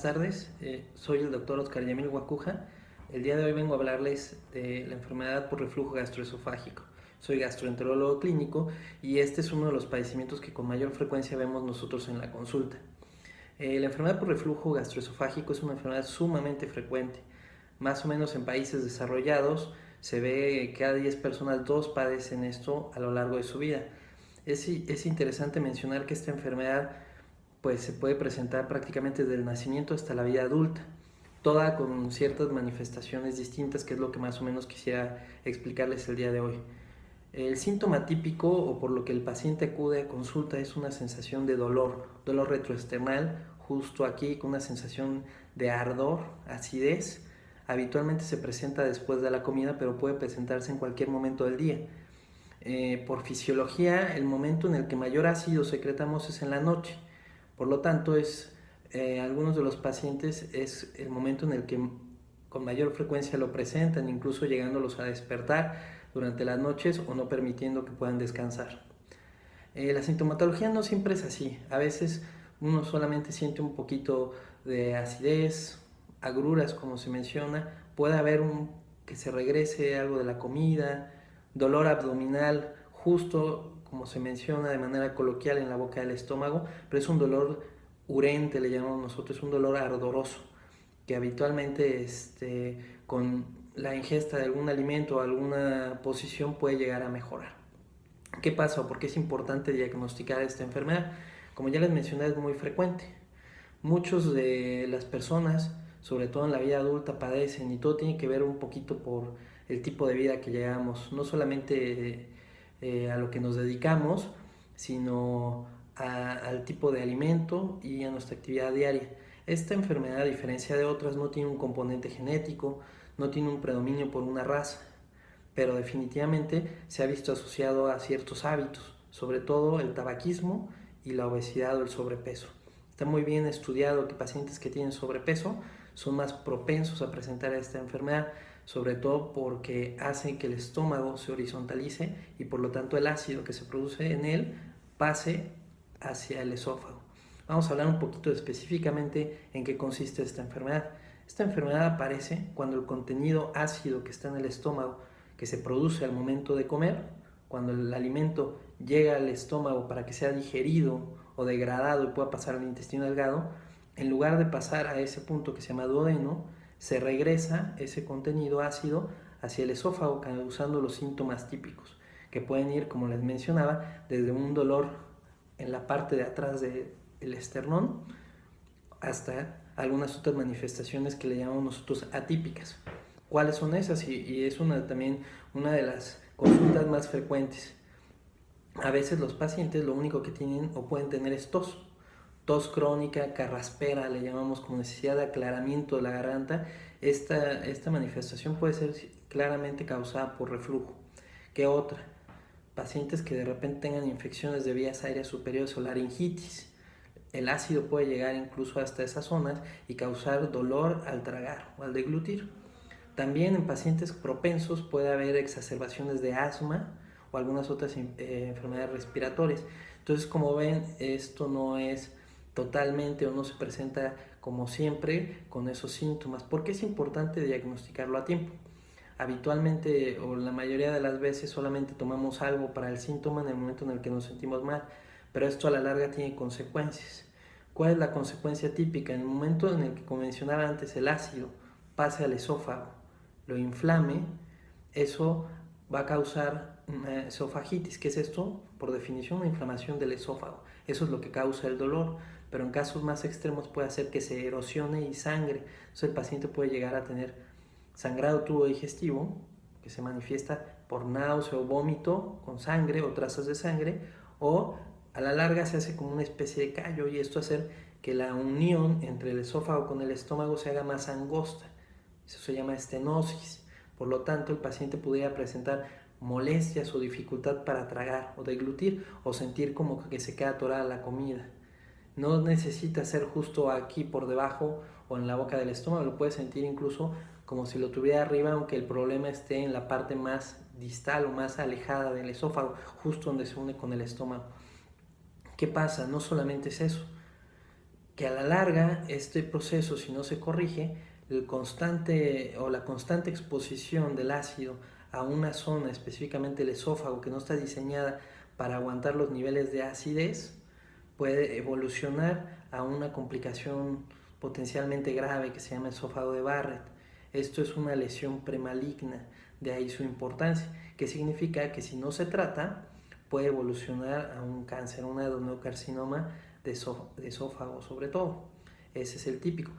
tardes, soy el doctor Oscar Yamil Guacuja. El día de hoy vengo a hablarles de la enfermedad por reflujo gastroesofágico. Soy gastroenterólogo clínico y este es uno de los padecimientos que con mayor frecuencia vemos nosotros en la consulta. La enfermedad por reflujo gastroesofágico es una enfermedad sumamente frecuente. Más o menos en países desarrollados se ve que cada 10 personas, 2 padecen esto a lo largo de su vida. Es interesante mencionar que esta enfermedad pues se puede presentar prácticamente desde el nacimiento hasta la vida adulta, toda con ciertas manifestaciones distintas, que es lo que más o menos quisiera explicarles el día de hoy. El síntoma típico o por lo que el paciente acude a consulta es una sensación de dolor retroesternal, justo aquí con una sensación de ardor, acidez. Habitualmente se presenta después de la comida, pero puede presentarse en cualquier momento del día. Por fisiología, el momento en el que mayor ácido secretamos es en la noche. Por lo tanto, algunos de los pacientes es el momento en el que con mayor frecuencia lo presentan, incluso llegándolos a despertar durante las noches o no permitiendo que puedan descansar. La sintomatología no siempre es así. A veces uno solamente siente un poquito de acidez, agruras como se menciona, puede haber que se regrese algo de la comida, dolor abdominal, justo como se menciona de manera coloquial en la boca del estómago, pero es un dolor urente, le llamamos nosotros, es un dolor ardoroso, que habitualmente con la ingesta de algún alimento o alguna posición puede llegar a mejorar. ¿Qué pasa o por qué es importante diagnosticar esta enfermedad? Como ya les mencioné, es muy frecuente. Muchos de las personas, sobre todo en la vida adulta, padecen y todo tiene que ver un poquito por el tipo de vida que llevamos, no solamente a lo que nos dedicamos, sino al tipo de alimento y a nuestra actividad diaria. Esta enfermedad, a diferencia de otras, no tiene un componente genético, no tiene un predominio por una raza, pero definitivamente se ha visto asociado a ciertos hábitos, sobre todo el tabaquismo y la obesidad o el sobrepeso. Está muy bien estudiado que pacientes que tienen sobrepeso son más propensos a presentar esta enfermedad, sobre todo porque hace que el estómago se horizontalice y por lo tanto el ácido que se produce en él pase hacia el esófago. Vamos a hablar un poquito específicamente en qué consiste esta enfermedad. Esta enfermedad aparece cuando el contenido ácido que está en el estómago, que se produce al momento de comer, cuando el alimento llega al estómago para que sea digerido o degradado y pueda pasar al intestino delgado, en lugar de pasar a ese punto que se llama duodeno, se regresa ese contenido ácido hacia el esófago, causando los síntomas típicos, que pueden ir, como les mencionaba, desde un dolor en la parte de atrás del esternón hasta algunas otras manifestaciones que le llamamos nosotros atípicas. ¿Cuáles son esas? Y es también una de las consultas más frecuentes. A veces los pacientes lo único que tienen o pueden tener es tos crónica, carraspera, le llamamos, como necesidad de aclaramiento de la garganta. Esta manifestación puede ser claramente causada por reflujo. ¿Qué otra? Pacientes que de repente tengan infecciones de vías aéreas superiores o laringitis. El ácido puede llegar incluso hasta esas zonas y causar dolor al tragar o al deglutir. También en pacientes propensos puede haber exacerbaciones de asma o algunas otras enfermedades respiratorias. Entonces, como ven, esto no es totalmente o no se presenta como siempre con esos síntomas. ¿Por qué es importante diagnosticarlo a tiempo? Habitualmente o la mayoría de las veces solamente tomamos algo para el síntoma en el momento en el que nos sentimos mal, pero esto a la larga tiene consecuencias. ¿Cuál es la consecuencia típica? En el momento en el que, como mencionaba antes, el ácido pase al esófago, lo inflame, eso va a causar una esofagitis. ¿Qué es esto? Por definición, una inflamación del esófago. Eso es lo que causa el dolor, pero en casos más extremos puede hacer que se erosione y sangre. Entonces el paciente puede llegar a tener sangrado tubo digestivo, que se manifiesta por náusea o vómito con sangre o trazas de sangre, o a la larga se hace como una especie de callo, y esto hace que la unión entre el esófago con el estómago se haga más angosta. Eso se llama estenosis. Por lo tanto, el paciente pudiera presentar molestias o dificultad para tragar o deglutir, o sentir como que se queda atorada la comida. No necesita ser justo aquí por debajo o en la boca del estómago, lo puede sentir incluso como si lo tuviera arriba, aunque el problema esté en la parte más distal o más alejada del esófago, justo donde se une con el estómago. ¿Qué pasa? No solamente es eso. que a la larga este proceso, si no se corrige, el constante o la constante exposición del ácido a una zona, específicamente el esófago, que no está diseñada para aguantar los niveles de acidez, puede evolucionar a una complicación potencialmente grave que se llama esófago de Barrett. Esto es una lesión premaligna, de ahí su importancia, que significa que si no se trata, puede evolucionar a un cáncer, un adenocarcinoma de esófago sobre todo. Ese es el típico.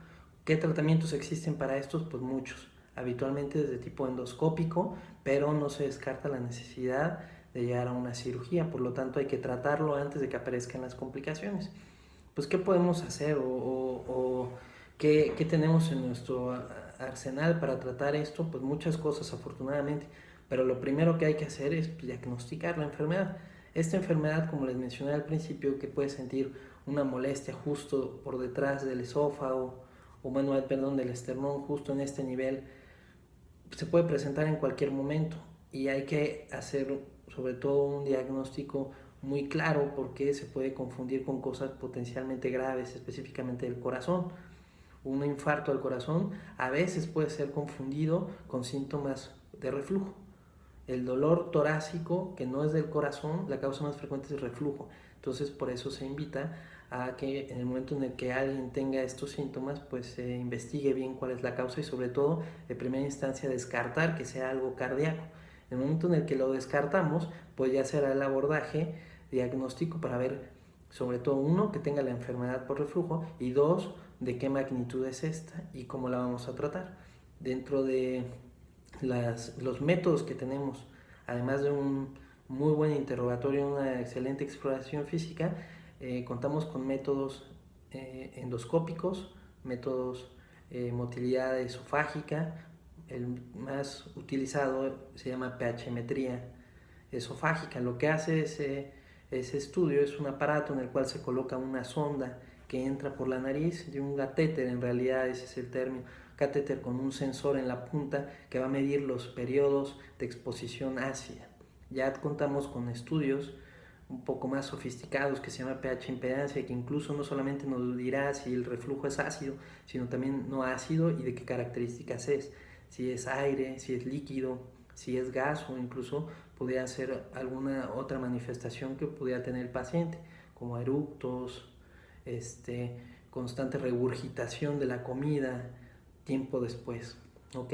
¿Qué tratamientos existen para estos? Pues muchos. Habitualmente desde tipo endoscópico, pero no se descarta la necesidad de llegar a una cirugía, por lo tanto hay que tratarlo antes de que aparezcan las complicaciones. Pues, ¿qué podemos hacer o qué tenemos en nuestro arsenal para tratar esto? Pues muchas cosas, afortunadamente, pero lo primero que hay que hacer es diagnosticar la enfermedad. Esta enfermedad, como les mencioné al principio, que puede sentir una molestia justo por detrás del esófago, o bueno, perdón, del esternón, justo en este nivel, se puede presentar en cualquier momento y hay que hacer sobre todo un diagnóstico muy claro porque se puede confundir con cosas potencialmente graves, específicamente del corazón. Un infarto al corazón a veces puede ser confundido con síntomas de reflujo. El dolor torácico, que no es del corazón, la causa más frecuente es reflujo. Entonces, por eso se invita a que en el momento en el que alguien tenga estos síntomas, pues se investigue bien cuál es la causa y sobre todo, de primera instancia, descartar que sea algo cardíaco. En el momento en el que lo descartamos, pues ya será el abordaje diagnóstico para ver, sobre todo, uno, que tenga la enfermedad por reflujo y dos, de qué magnitud es esta y cómo la vamos a tratar. Dentro de los métodos que tenemos, además de un muy buen interrogatorio, una excelente exploración física, contamos con métodos endoscópicos, métodos motilidad esofágica. El más utilizado se llama pHmetría esofágica. Lo que hace ese estudio es un aparato en el cual se coloca una sonda que entra por la nariz de un catéter, en realidad ese es el término, catéter con un sensor en la punta que va a medir los periodos de exposición ácida. Ya contamos con estudios un poco más sofisticados que se llama pH impedancia, que incluso no solamente nos dirá si el reflujo es ácido, sino también no ácido y de qué características es, si es aire, si es líquido, si es gas o incluso podría ser alguna otra manifestación que pudiera tener el paciente, como eructos, constante regurgitación de la comida tiempo después, ¿ok?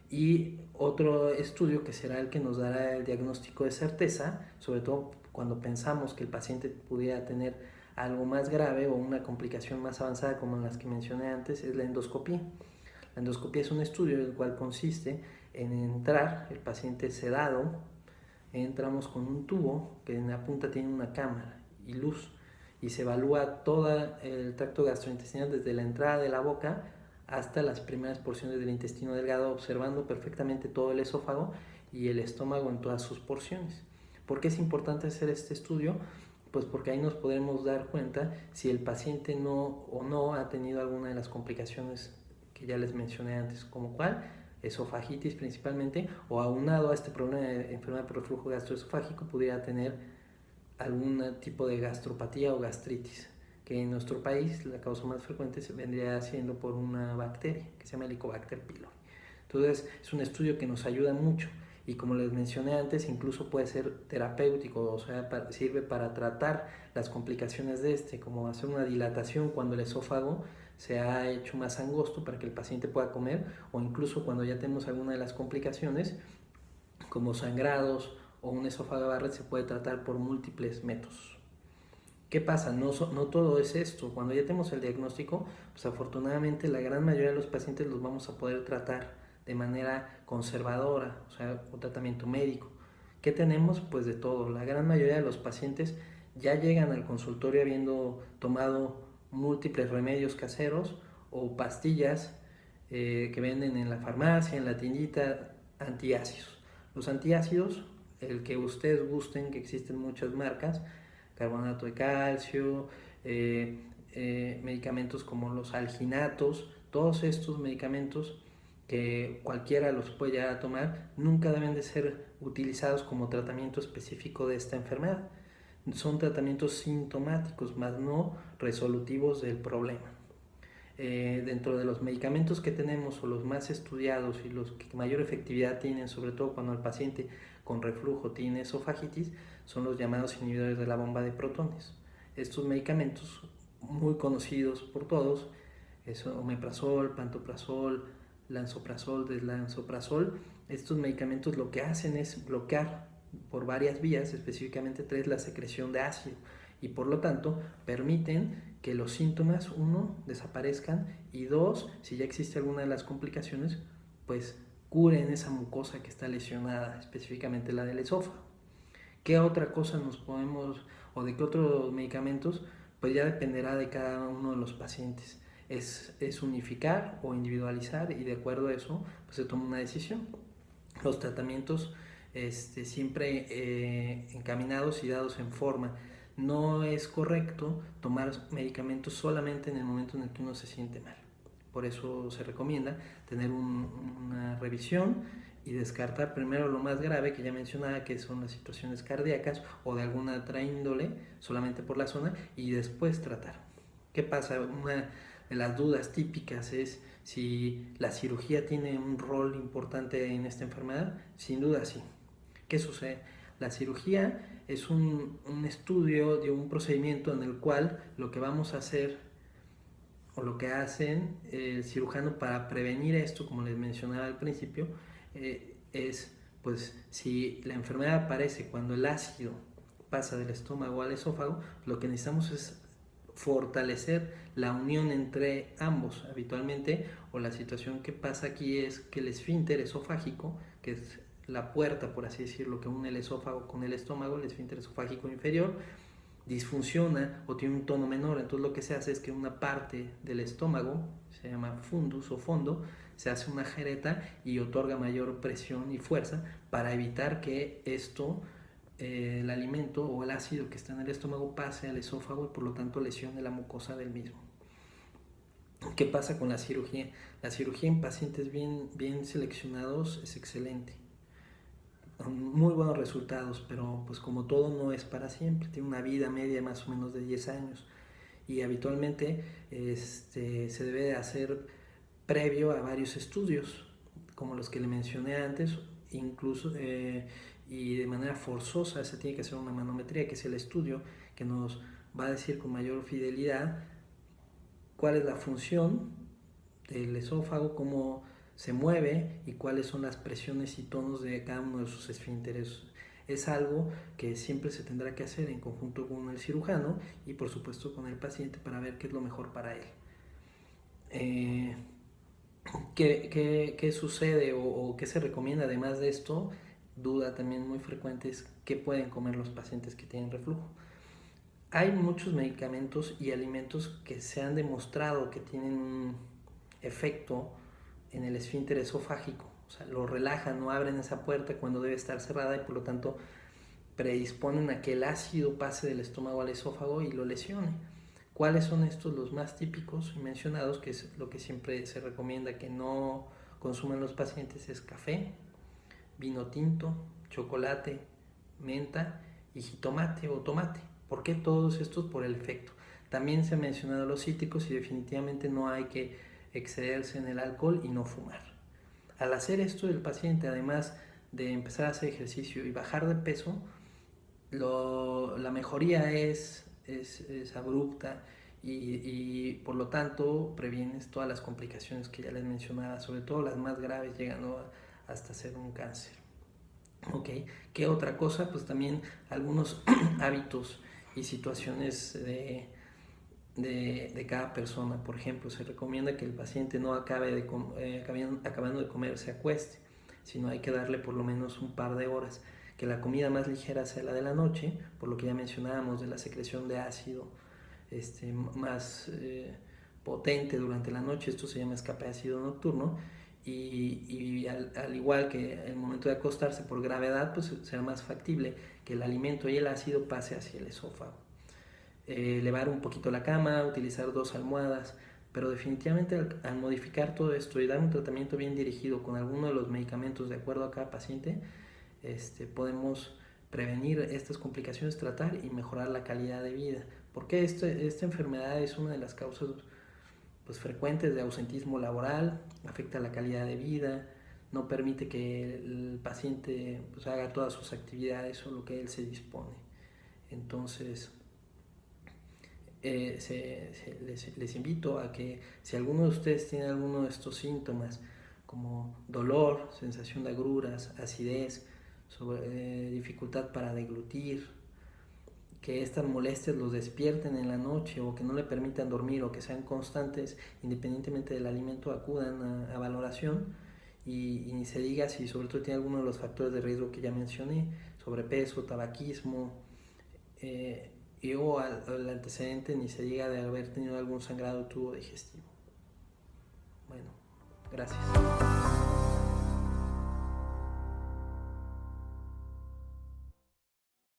Y otro estudio que será el que nos dará el diagnóstico de certeza, sobre todo cuando pensamos que el paciente pudiera tener algo más grave o una complicación más avanzada como las que mencioné antes, es la endoscopía. La endoscopía es un estudio el cual consiste en entrar, el paciente sedado, entramos con un tubo que en la punta tiene una cámara y luz y se evalúa todo el tracto gastrointestinal desde la entrada de la boca hasta las primeras porciones del intestino delgado, observando perfectamente todo el esófago y el estómago en todas sus porciones. ¿Por qué es importante hacer este estudio? Pues porque ahí nos podremos dar cuenta si el paciente no ha tenido alguna de las complicaciones que ya les mencioné antes, como cuál, esofagitis principalmente, o aunado a este problema de enfermedad por reflujo gastroesofágico pudiera tener algún tipo de gastropatía o gastritis, que en nuestro país la causa más frecuente se vendría siendo por una bacteria que se llama Helicobacter pylori. Entonces es un estudio que nos ayuda mucho y como les mencioné antes, incluso puede ser terapéutico, o sea, sirve para tratar las complicaciones de como hacer una dilatación cuando el esófago se ha hecho más angosto para que el paciente pueda comer, o incluso cuando ya tenemos alguna de las complicaciones, como sangrados o un esófago de Barrett, se puede tratar por múltiples métodos. ¿Qué pasa? No todo es esto. Cuando ya tenemos el diagnóstico, pues afortunadamente la gran mayoría de los pacientes los vamos a poder tratar de manera conservadora, o sea, un tratamiento médico. ¿Qué tenemos? Pues de todo. La gran mayoría de los pacientes ya llegan al consultorio habiendo tomado múltiples remedios caseros o pastillas que venden en la farmacia, en la tiendita, antiácidos. Los antiácidos, el que ustedes gusten, que existen muchas marcas, carbonato de calcio, medicamentos como los alginatos, todos estos medicamentos que cualquiera los puede llegar a tomar, nunca deben de ser utilizados como tratamiento específico de esta enfermedad. Son tratamientos sintomáticos, más no resolutivos del problema. Dentro de los medicamentos que tenemos o los más estudiados y los que mayor efectividad tienen, sobre todo cuando el paciente con reflujo tiene esofagitis, son los llamados inhibidores de la bomba de protones. Estos medicamentos, muy conocidos por todos, es omeprazol, pantoprazol, lansoprazol, deslansoprazol. Estos medicamentos lo que hacen es bloquear por varias vías, específicamente tres, la secreción de ácido, y por lo tanto permiten que los síntomas, uno, desaparezcan, y dos, si ya existe alguna de las complicaciones, pues curen esa mucosa que está lesionada, específicamente la del esófago. ¿Qué otra cosa nos podemos, o de qué otros medicamentos? Pues ya dependerá de cada uno de los pacientes. Es unificar o individualizar, y de acuerdo a eso pues se toma una decisión. Los tratamientos siempre encaminados y dados en forma. No es correcto tomar medicamentos solamente en el momento en el que uno se siente mal. Por eso se recomienda tener una revisión y descartar primero lo más grave, que ya mencionaba, que son las situaciones cardíacas o de alguna otra índole, solamente por la zona, y después tratar. ¿Qué pasa? Una de las dudas típicas es si la cirugía tiene un rol importante en esta enfermedad. Sin duda sí. ¿Qué sucede? La cirugía es un estudio de un procedimiento en el cual lo que vamos a hacer, o lo que hacen el cirujano para prevenir esto, como les mencionaba al principio, es, pues, si la enfermedad aparece cuando el ácido pasa del estómago al esófago, lo que necesitamos es fortalecer la unión entre ambos habitualmente, o la situación que pasa aquí es que el esfínter esofágico, que es la puerta, por así decirlo, que une el esófago con el estómago, el esfínter esofágico inferior, disfunciona o tiene un tono menor. Entonces lo que se hace es que una parte del estómago, se llama fundus o fondo, se hace una jereta y otorga mayor presión y fuerza para evitar que esto, el alimento o el ácido que está en el estómago, pase al esófago y por lo tanto lesione la mucosa del mismo. ¿Qué pasa con la cirugía? La cirugía en pacientes bien seleccionados es excelente, muy buenos resultados, pero pues como todo no es para siempre, tiene una vida media más o menos de 10 años, y habitualmente se debe de hacer previo a varios estudios, como los que le mencioné antes, incluso y de manera forzosa se tiene que hacer una manometría, que es el estudio que nos va a decir con mayor fidelidad cuál es la función del esófago, cómo se mueve y cuáles son las presiones y tonos de cada uno de sus esfínteres. Es algo que siempre se tendrá que hacer en conjunto con el cirujano y por supuesto con el paciente para ver qué es lo mejor para él. ¿Qué sucede o qué se recomienda además de esto? Duda también muy frecuente es qué pueden comer los pacientes que tienen reflujo. Hay muchos medicamentos y alimentos que se han demostrado que tienen un efecto en el esfínter esofágico, o sea, lo relajan, no abren esa puerta cuando debe estar cerrada, y por lo tanto predisponen a que el ácido pase del estómago al esófago y lo lesione. ¿Cuáles son estos? Los más típicos y mencionados, que es lo que siempre se recomienda que no consuman los pacientes, es café, vino tinto, chocolate, menta y jitomate o tomate. ¿Por qué todos estos? Por el efecto. También se han mencionado los cítricos, y definitivamente no hay que excederse en el alcohol y no fumar. Al hacer esto, el paciente, además de empezar a hacer ejercicio y bajar de peso, la mejoría es abrupta, y por lo tanto previenes todas las complicaciones que ya les mencionaba, sobre todo las más graves, llegando hasta ser un cáncer. Ok, ¿qué otra cosa? Pues también algunos hábitos y situaciones de cada persona. Por ejemplo, se recomienda que el paciente no acabando de comer se acueste, sino hay que darle por lo menos un par de horas. Que la comida más ligera sea la de la noche, por lo que ya mencionábamos de la secreción de ácido más potente durante la noche. Esto se llama escape ácido nocturno. Y al igual que el momento de acostarse, por gravedad, pues será más factible que el alimento y el ácido pase hacia el esófago. Elevar un poquito la cama, utilizar 2 almohadas, pero definitivamente al modificar todo esto y dar un tratamiento bien dirigido con alguno de los medicamentos de acuerdo a cada paciente, podemos prevenir estas complicaciones, tratar y mejorar la calidad de vida. Porque esta enfermedad es una de las causas pues, frecuentes de ausentismo laboral, afecta la calidad de vida, no permite que el paciente pues, haga todas sus actividades o lo que él se dispone. Entonces, les invito a que si alguno de ustedes tiene alguno de estos síntomas, como dolor, sensación de agruras, acidez, dificultad para deglutir, que estas molestias los despierten en la noche o que no le permitan dormir o que sean constantes independientemente del alimento, acudan a valoración y ni se diga si sobre todo tiene alguno de los factores de riesgo que ya mencioné, sobrepeso, tabaquismo, o al antecedente ni se diga de haber tenido algún sangrado de tubo digestivo. Bueno, gracias.